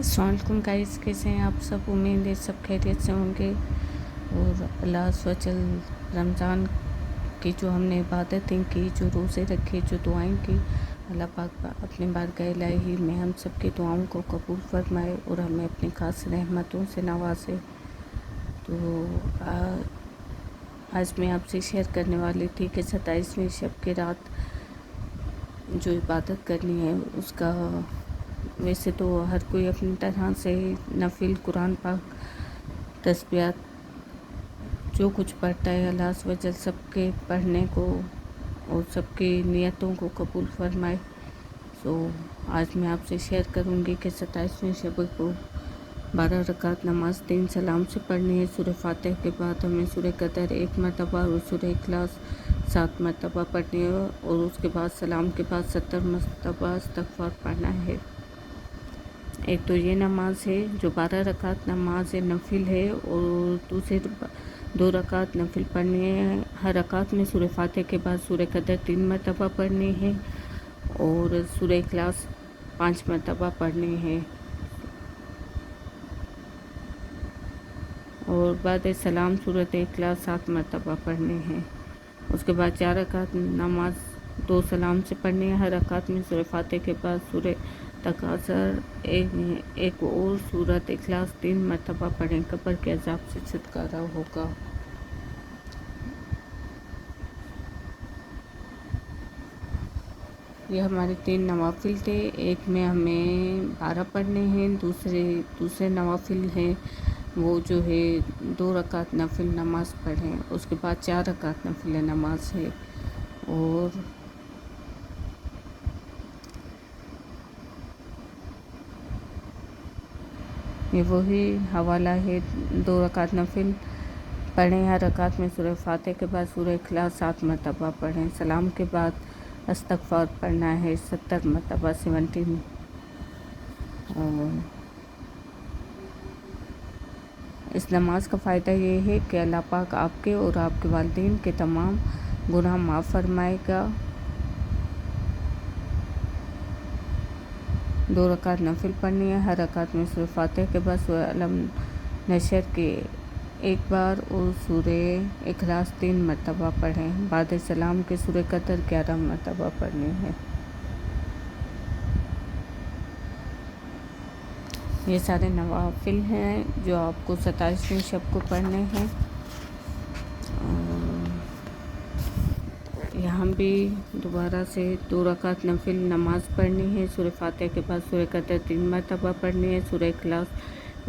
अस्सलाम वालेकुम गाइस, कैसे हैं आप सब। उम्मीद है सब खैरियत से होंगे। और अल्लाह वजल रमज़ान की जो हमने इबादतें की, जो रोज़े रखे, जो दुआएं की, अल्लाह पाक अपने बारगाह इलाही में हम सब की दुआओं को कबूल फरमाए और हमें अपनी खास रहमतों से नवाजे। तो आज मैं आपसे शेयर करने वाली थी कि 27वीं शब की रात जो इबादत करनी है उसका, वैसे तो हर कोई अपनी तरह से नफिल, कुरान पाक, तस्बीहात जो कुछ पढ़ता है, अल्लाह वजल सबके पढ़ने को और सबकी नियतों को कबूल फरमाए। तो आज मैं आपसे शेयर करूंगी कि 27वीं शब को 12 रकात नमाज 3 सलाम से पढ़नी है। सूरह फातिहा के बाद हमें सूरह कदर 1 मरतबा और सूरह इखलास 7 मरतबा पढ़नी है और उसके बाद सलाम के बाद 70 मरतबा इस्तग़फ़ार पढ़ना है। एक तो ये नमाज है जो 12 रकात नमाज नफिल है और दूसरे 2 रकात नफिल पढ़नी है। हर रकात में सूरह फातिहा के बाद सूरह कदर 3 मरतबा पढ़नी है और सूरह इखलास 5 मरतबा पढ़नी है और बाद सलाम सूरत इखलास 7 मरतबा पढ़नी है। उसके बाद 4 रकात नमाज 2 सलाम से पढ़नी है। हर रकात में सूरह फातिहा के बाद सूरह तकासर एक और सूरत इखलास 3 मरतबा पढ़ें। कब्र के अज़ाब से छुटकारा होगा। ये हमारे 3 नवाफिल थे। एक में हमें 12 पढ़ने हैं, दूसरे नवाफिल हैं वो जो है 2 रकात नफिल नमाज पढ़ें। उसके बाद 4 रकात नफिल नमाज है और ये वही हवाला है। 2 रकात नफिल पढ़ें। हर रकात में सूरह फातिहा के बाद सूरह इखलास 7 मरतबा पढ़ें। सलाम के बाद इस्तग़फ़ार पढ़ना है 70 मरतबा 70। और इस नमाज का फ़ायदा ये है कि अल्लाह पाक आपके और आपके वालिदैन के तमाम गुनाह माफ़ फरमाएगा। 2 रकात नफिल पढ़नी है। हर रकात में सूरह फातिहा के बाद सूरह अलम नशर के एक बार और सूरह इखलास 3 मरतबा पढ़ें। बाद सलाम के सूरह कदर 11 मरतबा पढ़नी है। ये सारे नवाफिल हैं जो आपको 27वीं शब को पढ़ने हैं। यहाँ भी दोबारा से 2 रकात नफिल नमाज पढ़नी है। सूरह फातिहा के बाद सूरह कदर 3 मरतबा पढ़नी है। सूरह इखलास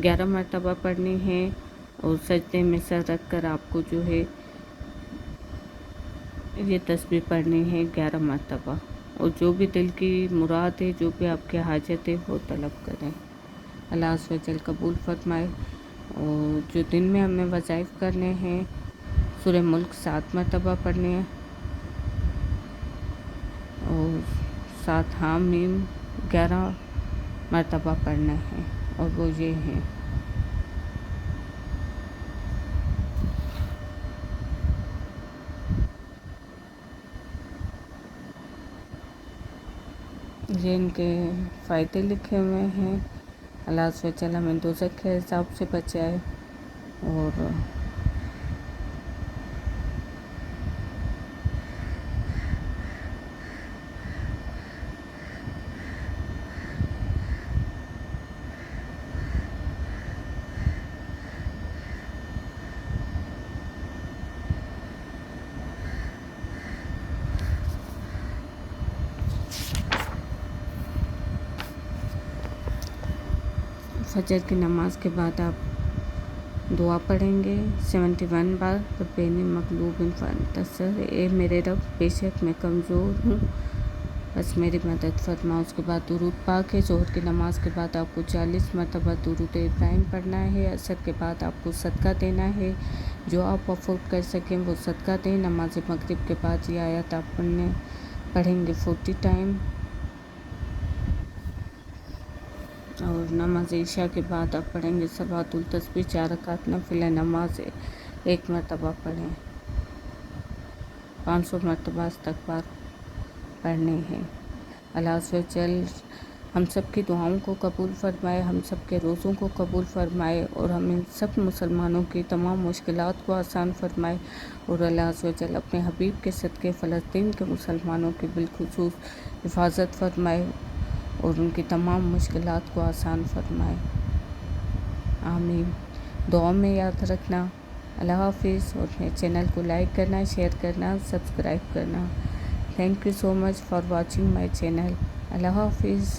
11 मरतबा पढ़नी है और सजदे में सर रख कर आपको जो है ये तस्बीह पढ़नी है 11 मरतबा। और जो भी दिल की मुराद है, जो भी आपकी हाजत है वो तलब करें। अल्लाह वजल कबूल फरमाए। और जो दिन में हमें वज़ाइफ करने हैं, सूरह मुल्क 7 मरतबा पढ़नी है और 7 हामीम 11 मरतबा पढ़ना है और वो ये हैं। ये इनके फ़ायदे लिखे हुए हैं। अल्लाह वजल हमें दोज़ख के हिसाब से बचाए और फजर की नमाज के बाद आप दुआ पढ़ेंगे 71 बार। रब्बनी मगलूबिन फंतसर, ए मेरे रब बेशक मैं कमज़ोर हूँ, बस मेरी मदद फरमा। उसके बाद दुरूद पाक है। ज़ोहर की नमाज के बाद आपको 40 मरतबा दुरूद इब्राहिम पढ़ना है। असर के बाद आपको सदका देना है। जो आप अफोर्ड कर सकें वो सदका दें। नमाज मगरिब के बाद ये आयत आप पढ़ेंगे 40 टाइम और नमाज ईशा के बाद आप पढ़ेंगे सलातुल तस्बीह 4 रकात नफिल नमाज 1 मरतबा पढ़ें। 500 मरतबा इस्तग़फ़ार पढ़ने हैं। अल्लाह वजल ہم سب کی دعاؤں کو قبول فرمائے، ہم سب کے روزوں کو قبول فرمائے، اور ہمیں سب مسلمانوں کی تمام مشکلات کو آسان فرمائے، اور اللہ عز و جل اپنے حبیب کے صدقے فلسطین کے مسلمانوں کی بالخصوص حفاظت فرمائے اور ان کی تمام مشکلات کو آسان فرمائے، آمین۔ دعا میں یاد رکھنا۔ اللہ حافظ، اور میرے چینل کو لائک کرنا، شیئر کرنا، سبسکرائب کرنا۔ Thank you so much for watching my channel. اللہ حافظ۔